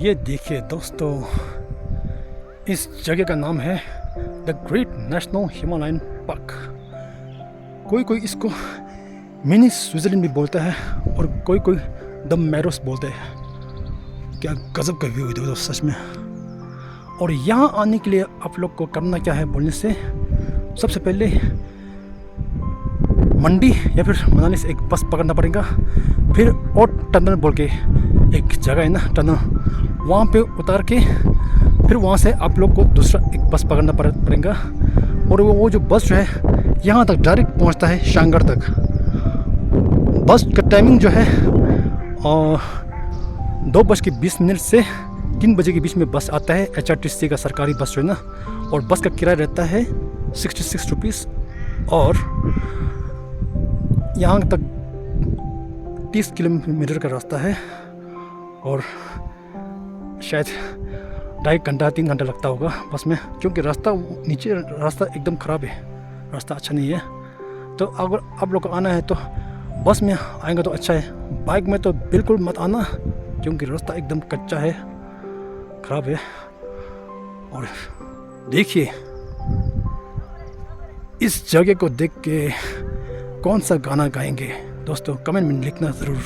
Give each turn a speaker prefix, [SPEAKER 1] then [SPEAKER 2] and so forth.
[SPEAKER 1] ये देखिए दोस्तों, इस जगह का नाम है the great national Himalayan park. कोई कोई इसको मिनी स्विट्जरलैंड भी बोलता है और कोई कोई द मैरोस बोलते हैं। क्या गजब का व्यू है दोस्तों सच में। और यहाँ आने के लिए आप लोग को करना क्या है बोलने से, सबसे पहले मंडी या फिर मनाली से एक बस पकड़ना पड़ेगा। फिर और टनल बोल के एक जगह है ना, टनल, वहाँ पे उतार के फिर वहाँ से आप लोग को दूसरा एक बस पकड़ना पड़ेगा। और वो जो बस जो है यहाँ तक डायरेक्ट पहुँचता है शांगड़ तक। बस का टाइमिंग जो है 2:20 से 3 बजे के बीच में बस आता है। HRTC का सरकारी बस जो है ना, और बस का किराया रहता है 66 रुपीज़। और यहाँ तक 30 किलोमीटर का रास्ता है और शायद 2.5 घंटा 3 घंटा लगता होगा बस में, क्योंकि रास्ता नीचे रास्ता एकदम ख़राब है, रास्ता अच्छा नहीं है। तो अगर आप लोग को आना है तो बस में आएंगे तो अच्छा है, बाइक में तो बिल्कुल मत आना क्योंकि रास्ता एकदम कच्चा है, ख़राब है। और देखिए इस जगह को देख के कौन सा गाना गाएंगे दोस्तों, कमेंट में लिखना ज़रूर।